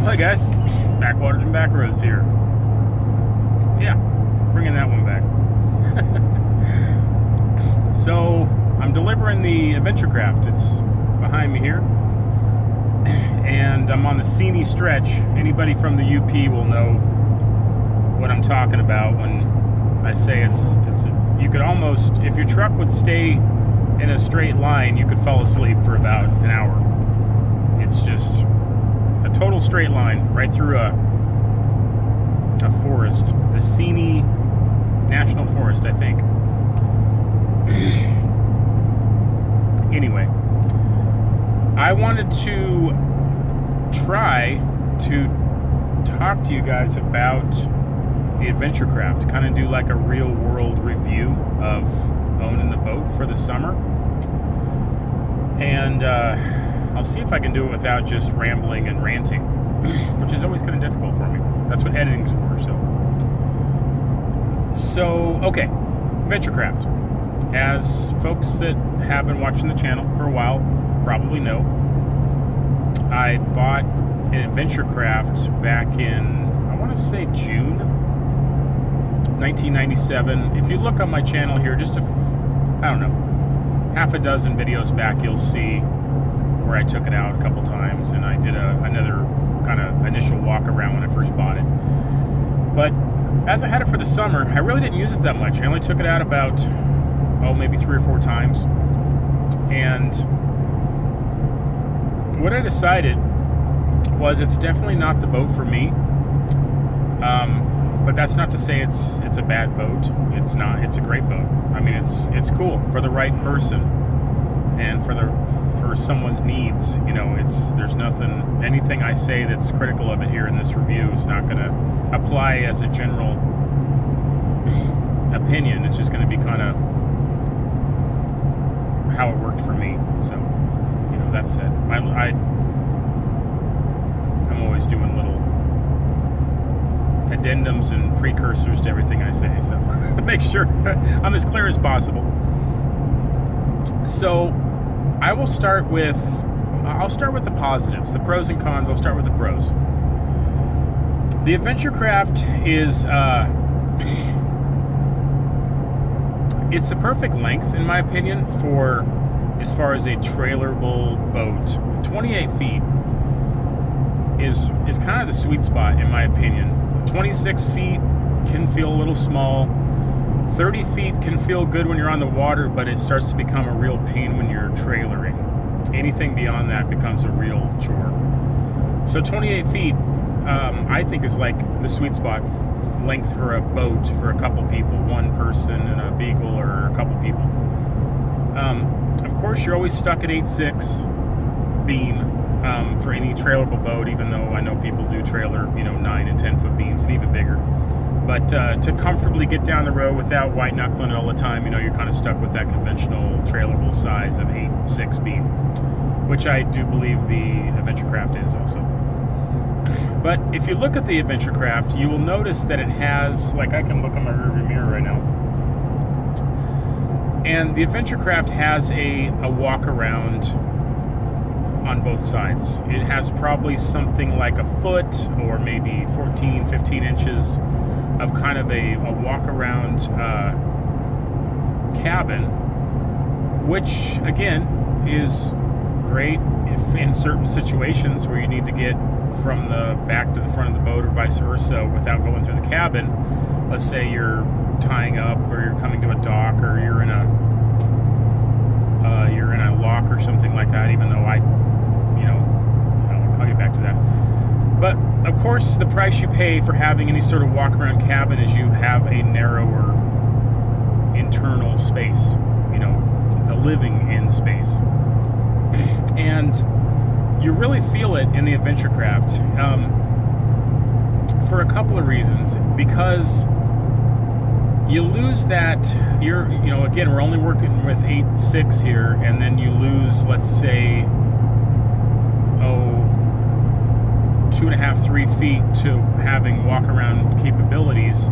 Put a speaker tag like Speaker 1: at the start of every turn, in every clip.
Speaker 1: Hi guys, Backwaters and Backroads here. Yeah, bringing that one back. So, I'm delivering the adventure craft. It's behind me here. And I'm on the Shanty stretch. Anybody from the UP will know what I'm talking about when I say you could almost, if your truck would stay in a straight line, you could fall asleep for about an hour. It's just a total straight line right through a forest, the Shanty National Forest, I think. Anyway, I wanted to try to talk to you guys about the adventure craft, kind of do like a real world review of owning the boat for the summer. And I'll see if I can do it without just rambling and ranting, which is always kind of difficult for me. That's what editing's for. So okay, adventure craft. As folks that have been watching the channel for a while probably know, I bought an adventure craft back in, I want to say June 1997. If you look on my channel here, just half a dozen videos back, you'll see where I took it out a couple times, and I did another kind of initial walk around when I first bought it. But as I had it for the summer, I really didn't use it that much. I only took it out about, maybe 3 or 4 times. And what I decided was it's definitely not the boat for me. But that's not to say it's a bad boat. It's not. It's a great boat. I mean, it's cool for the right person and for someone's needs. You know, there's anything I say that's critical of it here in this review is not going to apply as a general opinion. It's just going to be kind of how it worked for me. So, you know, that said, I'm always doing little addendums and precursors to everything I say, so make sure I'm as clear as possible. So I'll start with the positives, the pros and cons. I'll start with the pros. The adventure craft is it's the perfect length, in my opinion, for as far as a trailerable boat. 28 feet is kind of the sweet spot, in my opinion. 26 feet can feel a little small. 30 feet can feel good when you're on the water, but it starts to become a real pain when you're trailering. Anything beyond that becomes a real chore. So 28 feet, I think, is like the sweet spot length for a boat for a couple people, one person and a beagle, or a couple people. Of course, you're always stuck at 8.6 beam for any trailerable boat, even though I know people do trailer, 9 and 10 foot beams and even bigger. But to comfortably get down the road without white knuckling it all the time, you're kind of stuck with that conventional trailerable size of 8.6 beam, which I do believe the adventure craft is also. But if you look at the adventure craft, you will notice that it has, like, I can look in my rearview mirror right now, and the adventure craft has a walk around on both sides. It has probably something like a foot or maybe 14, 15 inches of kind of a walk around cabin, which again is great if in certain situations where you need to get from the back to the front of the boat or vice versa without going through the cabin. Let's say you're tying up, or you're coming to a dock, or you're in a lock or something like that, even though I'll get back to that. But of course, the price you pay for having any sort of walk around cabin is you have a narrower internal space, the living in space. And you really feel it in the adventure craft for a couple of reasons. Because you lose that, again, we're only working with 8.6 here, and then you lose, let's say, 2.5, 3 feet to having walk around capabilities.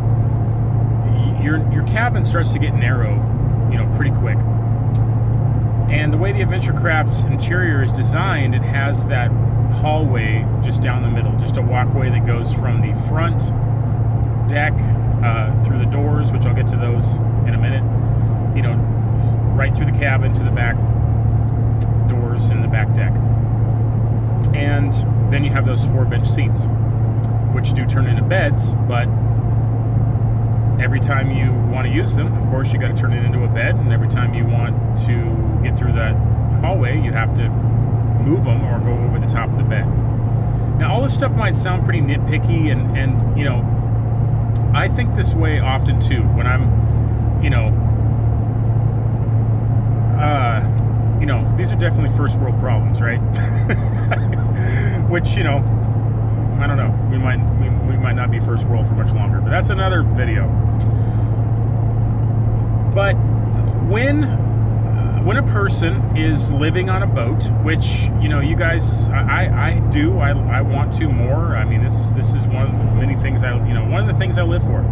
Speaker 1: Your cabin starts to get narrow, pretty quick. And the way the adventure craft's interior is designed, it has that hallway just down the middle, just a walkway that goes from the front deck through the doors, which I'll get to those in a minute, you know, right through the cabin to the back doors in the back deck. And then you have those 4-bench seats, which do turn into beds, but every time you want to use them, of course, you got to turn it into a bed, and every time you want to get through that hallway, you have to move them or go over the top of the bed. Now, all this stuff might sound pretty nitpicky, and you know, I think this way often too. When I'm, you know, these are definitely first world problems, right? Which, you know, I don't know. We might not be first world for much longer, but that's another video. But when a person is living on a boat, which, you know, you guys, I want to more. I mean, this is one of the many things one of the things I live for.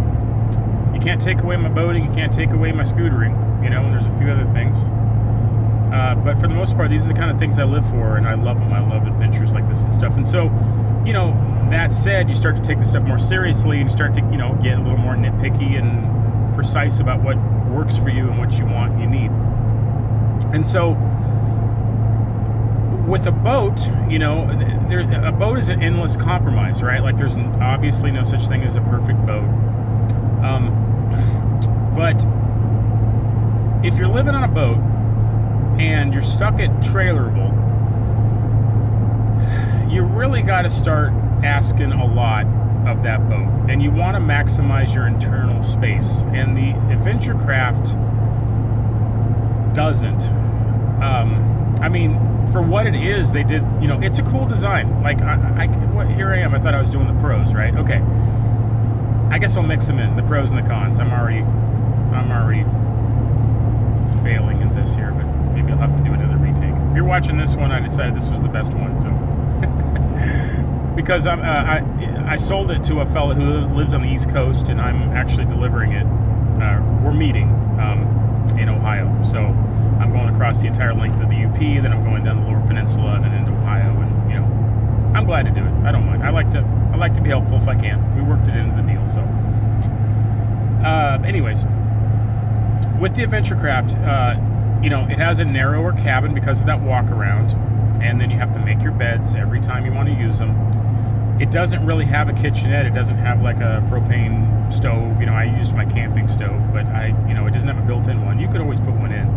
Speaker 1: You can't take away my boating, you can't take away my scootering, you know, and there's a few other things. But for the most part, these are the kind of things I live for, and I love them. I love adventures like this and stuff. And so, you know, that said, you start to take this stuff more seriously and start to, you know, get a little more nitpicky and precise about what works for you and what you want and you need. And so with a boat, you know, a boat is an endless compromise, right? Like, there's obviously no such thing as a perfect boat. But if you're living on a boat and you're stuck at Trailerable, you really got to start asking a lot of that boat, and you want to maximize your internal space, and the adventure craft doesn't. I mean, for what it is, they did, you know, it's a cool design. Like, here I am, I thought I was doing the pros, right? Okay, I guess I'll mix them in, the pros and the cons. I'm already failing at this here, but maybe I'll have to do another retake. If you're watching this one, I decided this was the best one, so because I sold it to a fellow who lives on the East Coast, and I'm actually delivering it. We're meeting in Ohio, so I'm going across the entire length of the UP, then I'm going down the Lower Peninsula and then into Ohio, and, you know, I'm glad to do it. I don't mind. I like to be helpful if I can. We worked it into the deal, so. Anyways, with the adventure craft, you know, it has a narrower cabin because of that walk around, and then you have to make your beds every time you want to use them. It doesn't really have a kitchenette. It doesn't have like a propane stove. You know, I used my camping stove, but it doesn't have a built-in one. You could always put one in.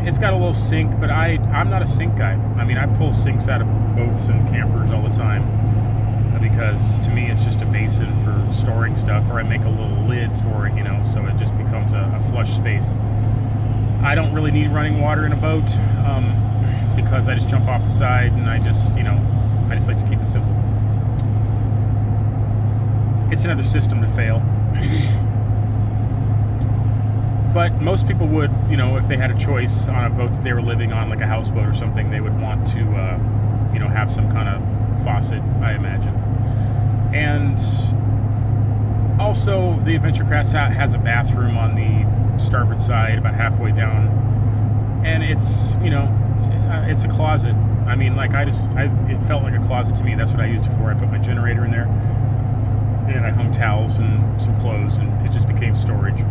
Speaker 1: It's got a little sink, but I'm not a sink guy. I mean, I pull sinks out of boats and campers all the time because to me it's just a basin for storing stuff, or I make a little lid for it, you know, so it just becomes a flush space. I don't really need running water in a boat because I just jump off the side, and I just like to keep it simple. It's another system to fail. But most people would, you know, if they had a choice on a boat that they were living on, like a houseboat or something, they would want to, have some kind of faucet, I imagine. And also, the Adventure Craft has a bathroom on the starboard side, about halfway down, and it's a closet. I mean, like, it felt like a closet to me. That's what I used it for. I put my generator in there, and I hung towels and some clothes, and it just became storage.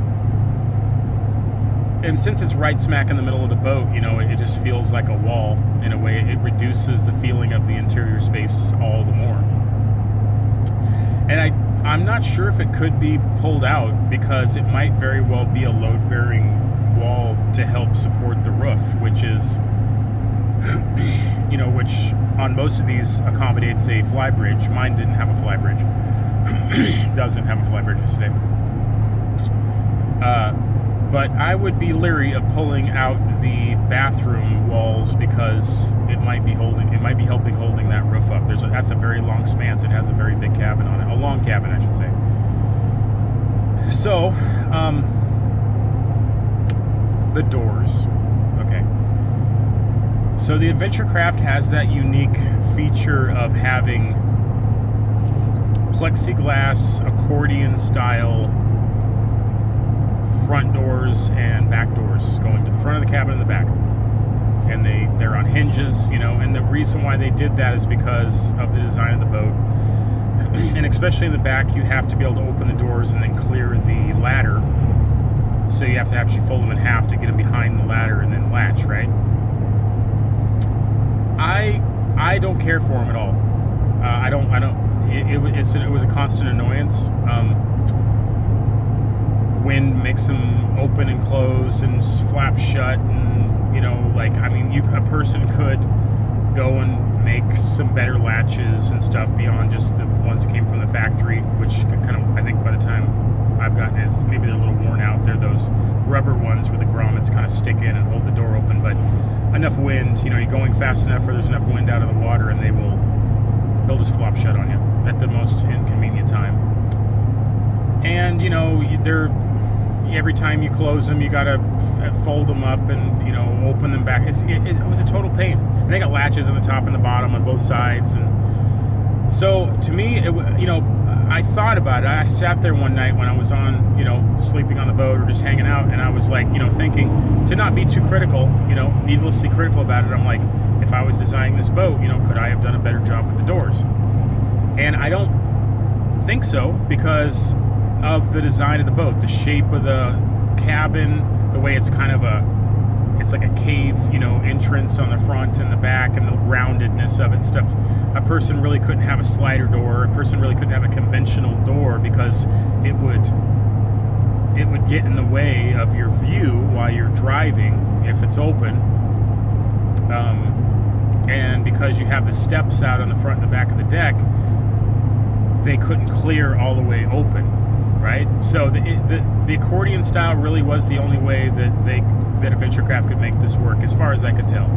Speaker 1: And since it's right smack in the middle of the boat, you know, it just feels like a wall in a way. It reduces the feeling of the interior space all the more. And I'm not sure if it could be pulled out, because it might very well be a load-bearing wall to help support the roof, which is, which on most of these accommodates a fly bridge. Mine didn't have a fly bridge. Doesn't have a fly bridge, I say. But I would be leery of pulling out the bathroom walls, because it might be helping holding that roof up. That's a very long span. It has a very big cabin on it, a long cabin, I should say. So, the doors. Okay. So the Adventure Craft has that unique feature of having plexiglass, accordion-style front doors and back doors going to the front of the cabin and the back. And They're on hinges, and the reason why they did that is because of the design of the boat. And especially in the back, you have to be able to open the doors and then clear the ladder. So you have to actually fold them in half to get them behind the ladder and then latch, right? I don't care for them at all. It was a constant annoyance. Wind makes them open and close and flap shut, and a person could go and make some better latches and stuff beyond just the ones that came from the factory, which kind of, I think by the time I've gotten it, maybe they're a little worn out. They're those rubber ones where the grommets kind of stick in and hold the door open, but enough wind, you're going fast enough or there's enough wind out of the water and they'll just flop shut on you at the most inconvenient time. And they're, every time you close them, you gotta fold them up and open them back. It was a total pain. And they got latches on the top and the bottom on both sides, and so to me, I thought about it. I sat there one night when I was on, sleeping on the boat or just hanging out, and I was like, thinking to not be too critical, needlessly critical about it. I'm like, if I was designing this boat, could I have done a better job with the doors? And I don't think so, because of the design of the boat, the shape of the cabin, the way it's kind of it's like a cave, entrance on the front and the back, and the roundedness of it and stuff. A person really couldn't have a slider door. A person really couldn't have a conventional door, because it would get in the way of your view while you're driving if it's open. And because you have the steps out on the front and the back of the deck, they couldn't clear all the way open, right? So the accordion style really was the only way that Adventurecraft could make this work, as far as I could tell.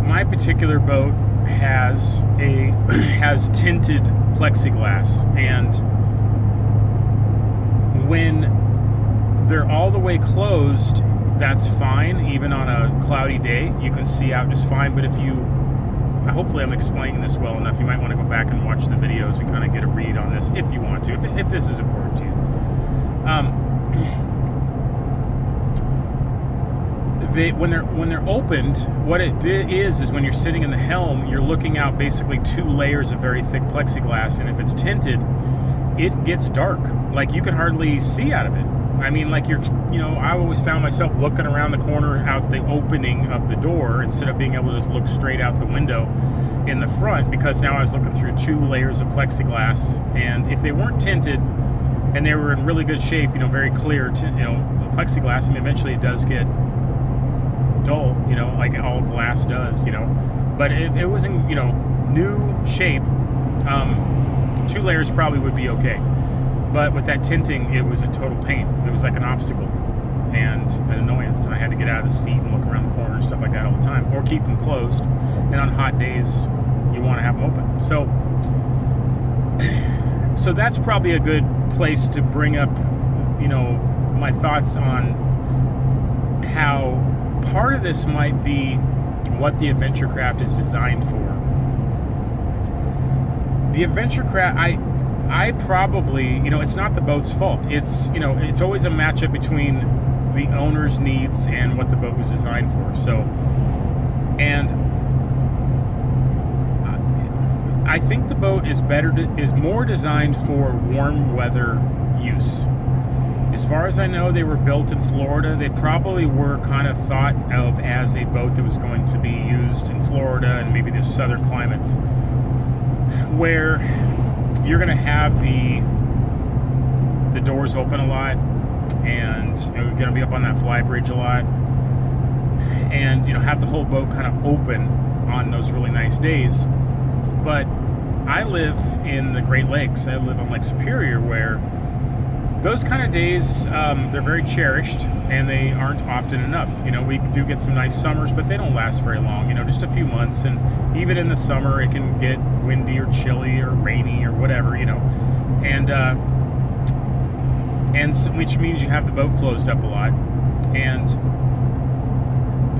Speaker 1: My particular boat has tinted plexiglass, and when they're all the way closed, that's fine. Even on a cloudy day, you can see out just fine. But hopefully I'm explaining this well enough, you might want to go back and watch the videos and kind of get a read on this if you want to, if this is important to you. When they're opened, what it is when you're sitting in the helm, you're looking out basically 2 layers of very thick plexiglass, and if it's tinted, it gets dark. Like, you can hardly see out of it. I mean, like, I always found myself looking around the corner out the opening of the door instead of being able to just look straight out the window in the front, because now I was looking through 2 layers of plexiglass. And if they weren't tinted and they were in really good shape, very clear, plexiglass, and eventually it does get dull, like all glass does, But if it was in, new shape, 2 layers probably would be okay. But with that tinting, it was a total pain. It was like an obstacle and an annoyance, and I had to get out of the seat and look around the corner and stuff like that all the time, or keep them closed. And on hot days, you want to have them open. So that's probably a good place to bring up, my thoughts on how part of this might be what the Adventurecraft is designed for. The Adventurecraft, I probably, it's not the boat's fault. It's, it's always a matchup between the owner's needs and what the boat was designed for. So, and I think the boat is more designed for warm weather use. As far as I know, they were built in Florida. They probably were kind of thought of as a boat that was going to be used in Florida and maybe the southern climates, where you're going to have the doors open a lot, and you're going to be up on that fly bridge a lot, and have the whole boat kind of open on those really nice days. But I live in the Great Lakes. I live on Lake Superior, where those kind of days, they're very cherished, and they aren't often enough. We do get some nice summers, but they don't last very long, just a few months. And even in the summer, it can get windy or chilly or rainy or whatever, and so, which means you have the boat closed up a lot. And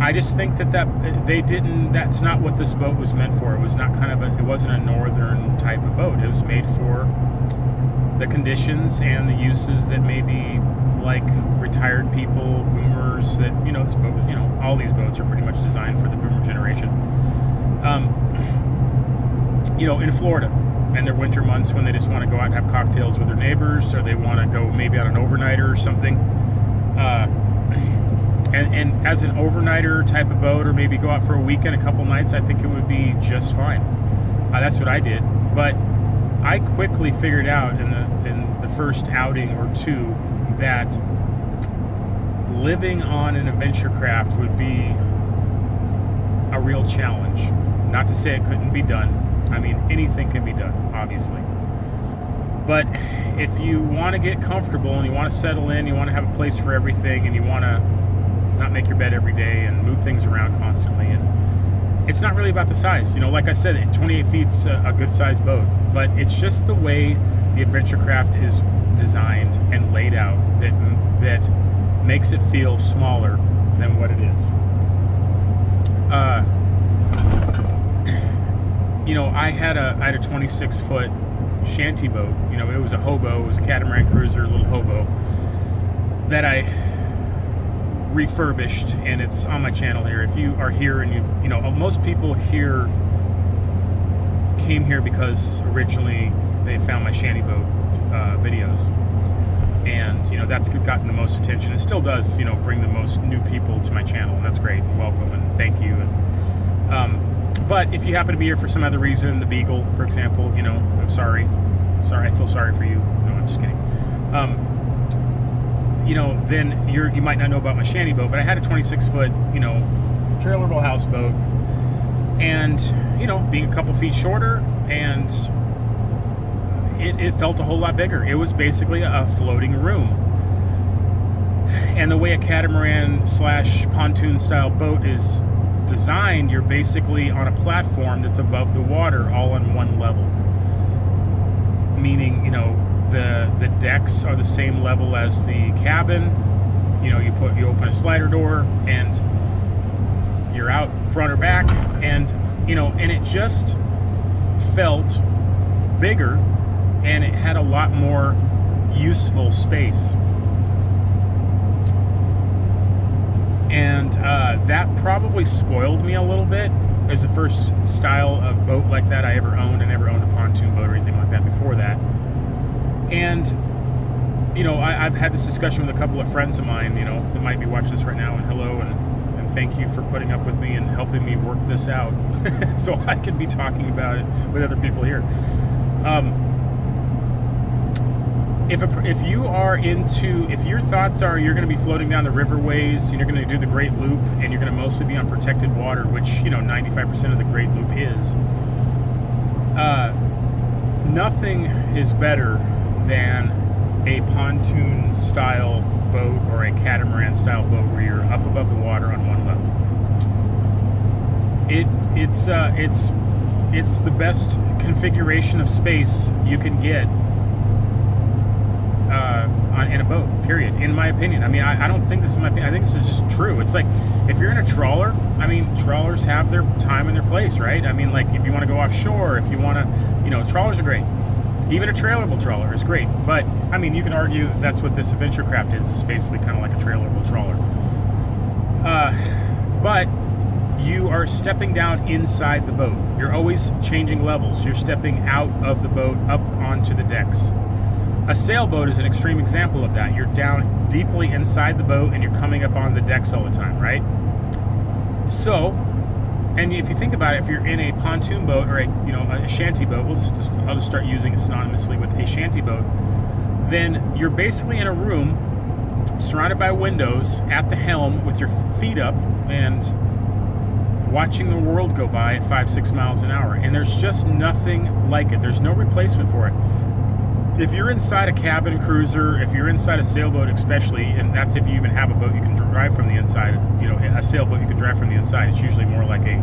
Speaker 1: I just think that's not what this boat was meant for. It was not it wasn't a northern type of boat. It was made for the conditions and the uses that maybe like retired people, boomers. That this boat, all these boats are pretty much designed for the boomer generation. In Florida, and their winter months when they just want to go out and have cocktails with their neighbors, or they want to go maybe on an overnighter or something. And as an overnighter type of boat, or maybe go out for a weekend, a couple nights, I think it would be just fine. That's what I did. But I quickly figured out in the first outing or two that living on an adventure craft would be a real challenge. Not to say it couldn't be done. I mean, anything can be done, obviously. But if you want to get comfortable and you want to settle in, you want to have a place for everything, and you want to not make your bed every day and move things around constantly, and it's not really about the size. Like I said, 28 feet's a good sized boat, but it's just the way the adventure craft is designed and laid out that makes it feel smaller than what it is. I had a 26-foot shanty boat. It was a hobo. It was a catamaran cruiser, little hobo, that I refurbished, and it's on my channel here. If you are here and most people here came here because originally they found my shanty boat videos, and that's gotten the most attention. It still does bring the most new people to my channel, and that's great. Welcome and thank you. But if you happen to be here for some other reason, the Beagle, for example, I'm sorry, I feel sorry for you. No, I'm just kidding. Then you might not know about my shanty boat, but I had a 26-foot, Trailerable houseboat, and being a couple feet shorter, and it felt a whole lot bigger. It was basically a floating room. And the way a catamaran / pontoon style boat is designed, you're basically on a platform that's above the water, all on one level. Meaning, the decks are the same level as the cabin. You open a slider door and you're out front or back, and it just felt bigger, and it had a lot more useful space. And that probably spoiled me a little bit, as the first style of boat like that I ever owned. I never owned a pontoon boat or anything like that before that. And I've had this discussion with a couple of friends of mine, that might be watching this right now, and hello, and thank you for putting up with me and helping me work this out so I can be talking about it with other people here. If your thoughts are you're going to be floating down the riverways, and you're going to do the Great Loop, and you're going to mostly be on protected water, which 95% of the Great Loop is, nothing is better than a pontoon style boat or a catamaran style boat where you're up above the water on one level. It's the best configuration of space you can get in a boat, period, in my opinion. I mean, I don't think this is my opinion. I think this is just true. It's like, if you're in a trawler, trawlers have their time and their place, right? Like, if you want to go offshore, if you want to, trawlers are great. Even a trailerable trawler is great. But, you can argue that that's what this adventure craft is. It's basically kind of like a trailerable trawler. But you are stepping down inside the boat. You're always changing levels. You're stepping out of the boat up onto the decks. A sailboat is an extreme example of that. You're down deeply inside the boat, and you're coming up on the decks all the time, right? So, and if you think about it, if you're in a pontoon boat or a shanty boat, I'll just start using it synonymously with a shanty boat, then you're basically in a room surrounded by windows at the helm with your feet up and watching the world go by at 5-6 miles an hour. And there's just nothing like it. There's no replacement for it. If you're inside a cabin cruiser, if you're inside a sailboat especially, and that's if you even have a boat you can drive from the inside, a sailboat you can drive from the inside, it's usually more like a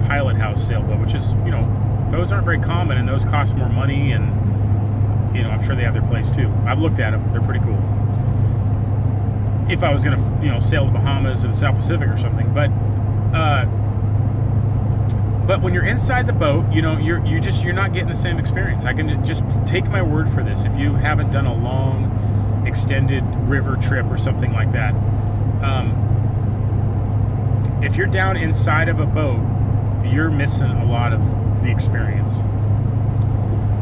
Speaker 1: pilot house sailboat, which is, those aren't very common, and those cost more money, and, I'm sure they have their place too. I've looked at them. They're pretty cool. If I was going to, sail the Bahamas or the South Pacific or something, but when you're inside the boat, you're not getting the same experience. I can just take my word for this. If you haven't done a extended river trip or something like that. If you're down inside of a boat, you're missing a lot of the experience.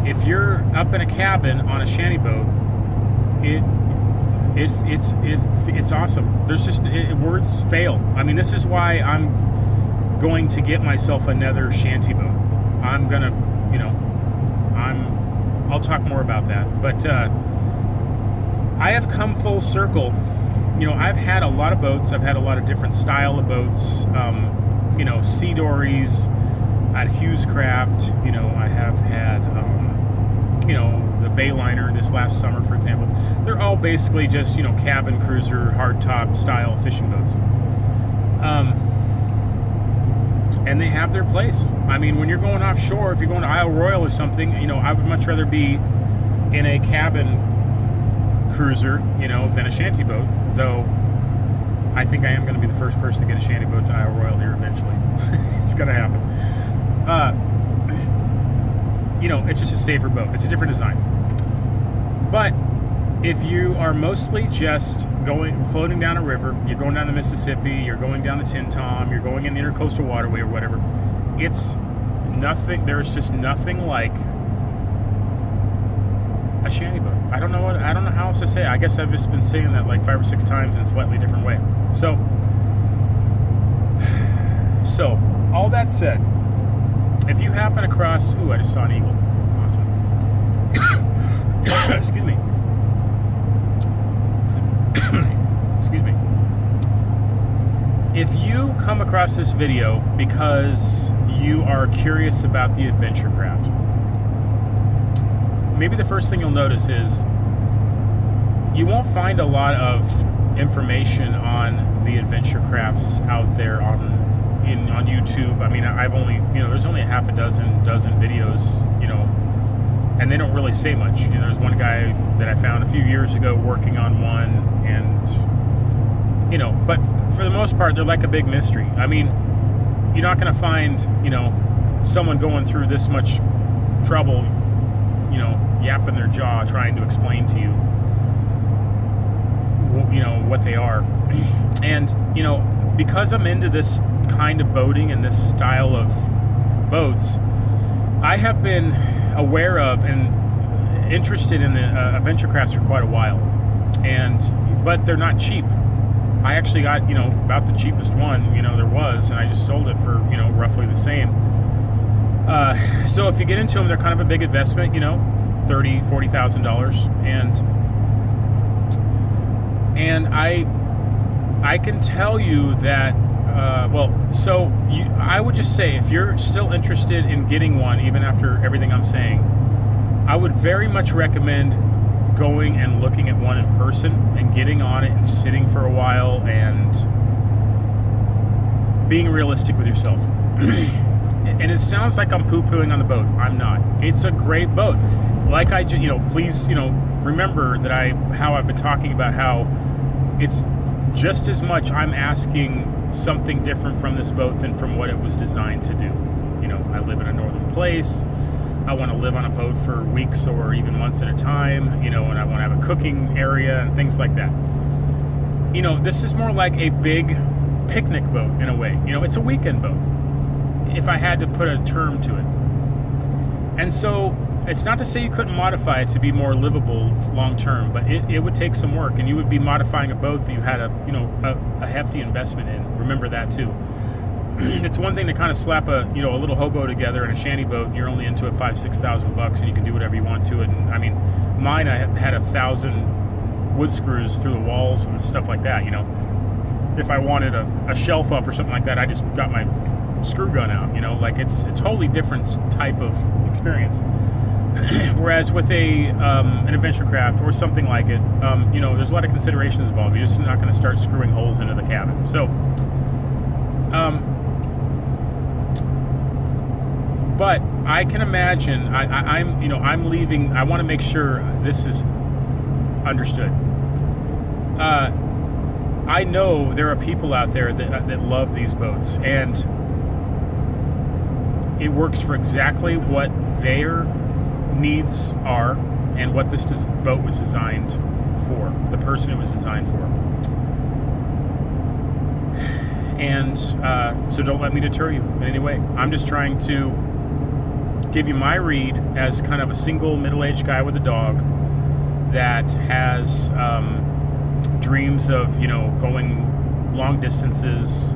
Speaker 1: If you're up in a cabin on a shanty boat, it's awesome. There's just words fail. I mean, this is why I'm going to get myself another shanty boat. I'm gonna, I'll talk more about that. But I have come full circle. I've had a lot of boats. I've had a lot of different style of boats. Sea dories at Hughescraft. I have had, the Bayliner this last summer, for example. They're all basically just, cabin cruiser, hardtop style fishing boats. And they have their place. I mean, when you're going offshore, if you're going to Isle Royale or something, I would much rather be in a cabin cruiser, than a shanty boat. Though I think I am going to be the first person to get a shanty boat to Isle Royale here eventually. It's going to happen. It's just a safer boat. It's a different design. But if you are mostly just floating down a river, you're going down the Mississippi, you're going down the Tin Tom, you're going in the Intercoastal Waterway or whatever, it's nothing. There's just nothing like a shanty boat. I don't know how else to say it. I guess I've just been saying that like 5 or 6 times in a slightly different way. So all that said, if you happen across, I just saw an eagle. Awesome. Excuse me. Excuse me. If you come across this video because you are curious about the adventure craft, maybe the first thing you'll notice is you won't find a lot of information on the adventure crafts out there on YouTube. I mean, I've only, there's only a half a dozen videos, and they don't really say much. There's one guy that I found a few years ago working on one, and, but for the most part, they're like a big mystery. I mean, you're not going to find, someone going through this much trouble, yapping their jaw trying to explain to you, what they are. And, because I'm into this kind of boating and this style of boats, I have been aware of and interested in the adventure crafts for quite a while. But they're not cheap. I actually got, about the cheapest one, there was, and I just sold it for, roughly the same. So if you get into them, they're kind of a big investment, $30,000, $40,000, and I can tell you that, I would just say, if you're still interested in getting one, even after everything I'm saying, I would very much recommend going and looking at one in person and getting on it and sitting for a while and being realistic with yourself. And it sounds like I'm poo-pooing on the boat. I'm not. It's a great boat. Like please, remember that how I've been talking about how it's just as much I'm asking something different from this boat than from what it was designed to do. I live in a northern place. I want to live on a boat for weeks or even months at a time, and I want to have a cooking area and things like that. This is more like a big picnic boat in a way. It's a weekend boat, if I had to put a term to it. And so it's not to say you couldn't modify it to be more livable long term, but it would take some work, and you would be modifying a boat that you had a hefty investment in. Remember that too. It's one thing to kind of slap a little hobo together in a shanty boat, and you're only into it $5,000-$6,000, and you can do whatever you want to it. And I mean, mine, I had 1,000 wood screws through the walls and stuff like that. If I wanted a shelf up or something like that, I just got my screw gun out. It's a totally different type of experience. Whereas with an adventure craft or something like it, there's a lot of considerations involved. You're just not going to start screwing holes into the cabin. So, but I can imagine. I'm leaving. I want to make sure this is understood. I know there are people out there that love these boats, and it works for exactly what their needs are and what this boat was designed for, the person it was designed for. And so don't let me deter you in any way. I'm just trying to give you my read as kind of a single middle-aged guy with a dog that has dreams of, going long distances,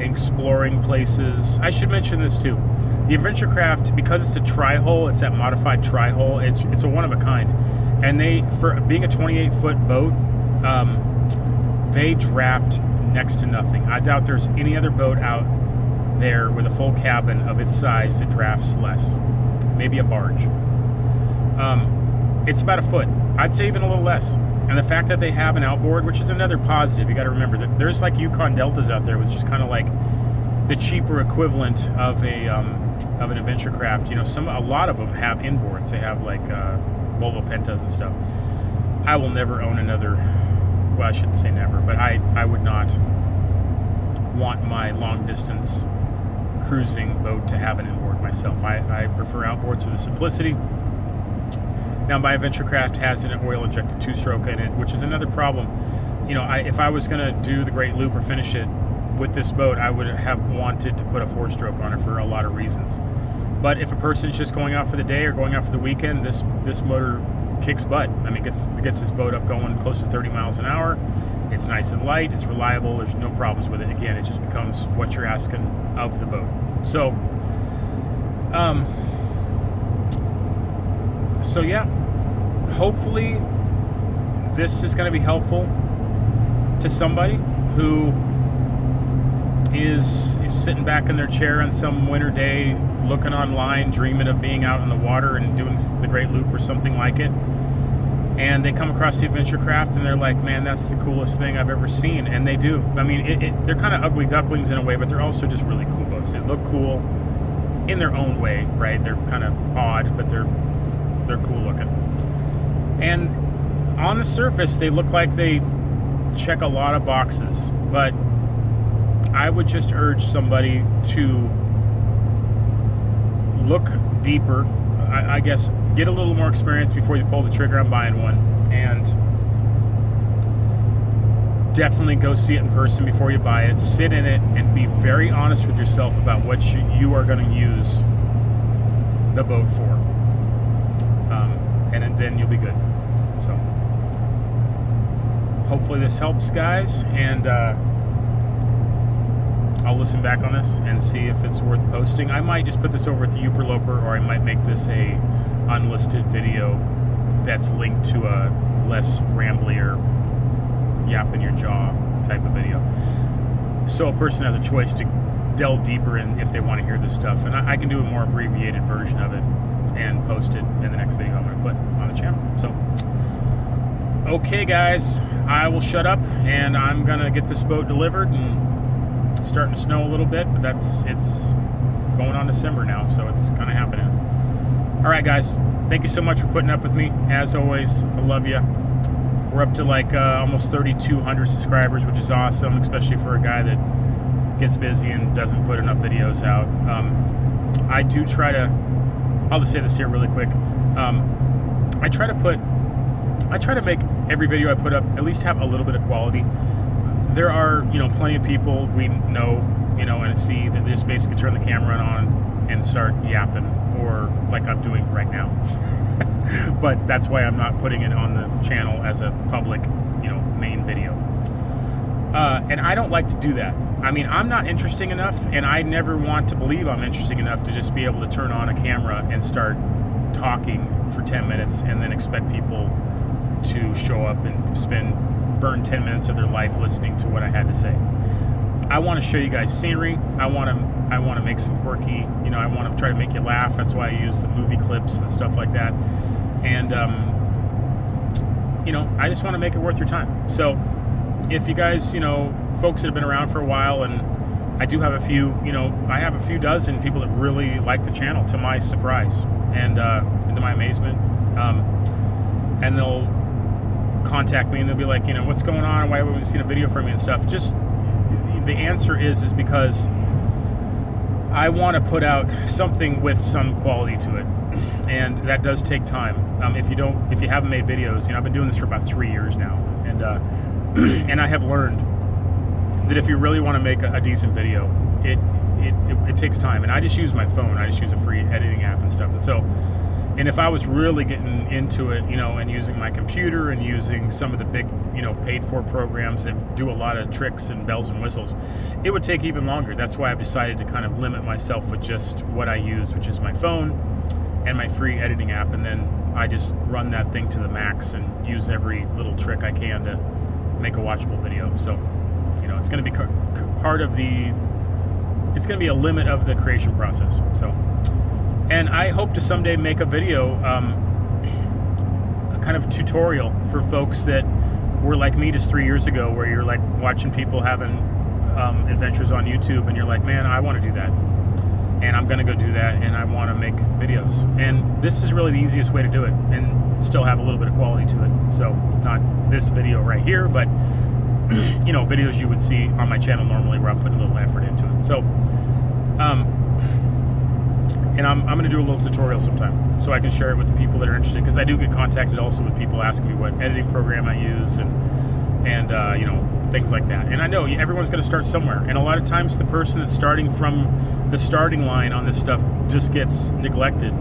Speaker 1: exploring places. I should mention this too. The Adventure Craft, because it's a tri-hull, it's that modified tri-hull, it's a one of a kind. And for being a 28-foot boat, they draft next to nothing. I doubt there's any other boat out there with a full cabin of its size that drafts less. Maybe a barge. It's about a foot. I'd say even a little less. And the fact that they have an outboard, which is another positive, you got to remember that there's like Yukon Deltas out there, which is kind of like the cheaper equivalent of an Adventure Craft. A lot of them have inboards. They have like Volvo Pentas and stuff. I will never own another. Well, I shouldn't say never, but I would not want my long distance cruising boat to have an inboard myself. I prefer outboards for the simplicity. Now, my Adventure Craft has an oil injected 2-stroke in it, which is another problem. If I was going to do the Great Loop or finish it with this boat, I would have wanted to put a 4-stroke on it for a lot of reasons. But if a person's just going out for the day or going out for the weekend, this motor kicks butt. I mean, gets this boat up going close to 30 miles an hour. It's nice and light. It's reliable. There's no problems with it. Again, it just becomes what you're asking of the boat. So yeah, hopefully this is going to be helpful to somebody who is sitting back in their chair on some winter day, looking online, dreaming of being out in the water and doing the Great Loop or something like it. And they come across the Adventure Craft and they're like, man, that's the coolest thing I've ever seen. And they do. I mean, they're kind of ugly ducklings in a way, but they're also just really cool boats. They look cool in their own way, right? They're kind of odd, but they're cool looking. And on the surface, they look like they check a lot of boxes, but I would just urge somebody to look deeper. I guess get a little more experience before you pull the trigger on buying one, and definitely go see it in person before you buy it. Sit in it and be very honest with yourself about what you are going to use the boat for, and then you'll be good. So hopefully this helps, guys, and I'll listen back on this and see if it's worth posting. I might just put this over at the Uperloper, or I might make this a unlisted video that's linked to a less rambly or yap in your jaw type of video. So a person has a choice to delve deeper in if they want to hear this stuff. And I can do a more abbreviated version of it and post it in the next video I'm going to put on the channel. So, okay guys, I will shut up and I'm going to get this boat delivered. And it's starting to snow a little bit, but it's going on December now, so it's kind of happening. All right, guys, thank you so much for putting up with me. As always, I love you. We're up to like almost 3,200 subscribers, which is awesome, especially for a guy that gets busy and doesn't put enough videos out. I do try to, I'll just say this here really quick. I try to make every video I put up at least have a little bit of quality. There are, plenty of people we know, and see that they just basically turn the camera on and start yapping, or like I'm doing right now. But that's why I'm not putting it on the channel as a public, main video. And I don't like to do that. I mean, I'm not interesting enough, and I never want to believe I'm interesting enough to just be able to turn on a camera and start talking for 10 minutes and then expect people to show up and burn 10 minutes of their life listening to what I had to say. I want to show you guys scenery. I want to make some quirky, I want to try to make you laugh. That's why I use the movie clips and stuff like that. And, I just want to make it worth your time. So if you guys, folks that have been around for a while, and I do have a few, I have a few dozen people that really like the channel, to my surprise and to my amazement. And they'll contact me and they'll be like, what's going on? Why haven't we seen a video from you and stuff? Just the answer is because I want to put out something with some quality to it. and that does take time. If you haven't made videos, I've been doing this for about 3 years now, and and I have learned that if you really want to make a decent video, it takes time. And I just use my phone. I just use a free editing app and stuff. And if I was really getting into it, and using my computer and using some of the big, paid for programs that do a lot of tricks and bells and whistles, it would take even longer. That's why I've decided to kind of limit myself with just what I use, which is my phone and my free editing app. And then I just run that thing to the max and use every little trick I can to make a watchable video. So, it's going to be it's going to be a limit of the creation process. So, and I hope to someday make a video, a kind of tutorial for folks that were like me just 3 years ago, where you're like watching people having adventures on YouTube, and you're like, man, I want to do that, and I'm going to go do that, and I want to make videos. And this is really the easiest way to do it, and still have a little bit of quality to it. So not this video right here, but videos you would see on my channel normally, where I'm putting a little effort into it. So, and I'm going to do a little tutorial sometime so I can share it with the people that are interested, because I do get contacted also with people asking me what editing program I use and things like that. And I know everyone's going to start somewhere, and a lot of times the person that's starting from the starting line on this stuff just gets neglected,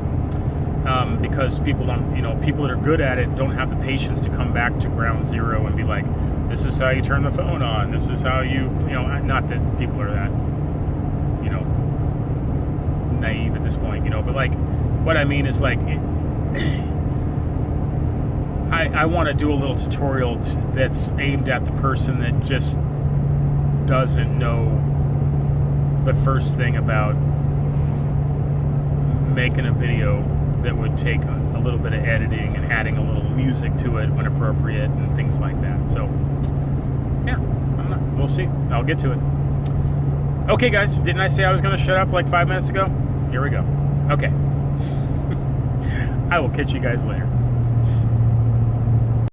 Speaker 1: because people don't, people that are good at it don't have the patience to come back to ground zero and be like, this is how you turn the phone on, this is how you, not that people are that, naive at this point, but like, what I mean is like, I want to do a little tutorial that's aimed at the person that just doesn't know the first thing about making a video that would take a little bit of editing and adding a little music to it when appropriate and things like that. So, yeah, we'll see. I'll get to it. Okay, guys, didn't I say I was going to shut up like 5 minutes ago? Here we go. Okay. I will catch you guys later.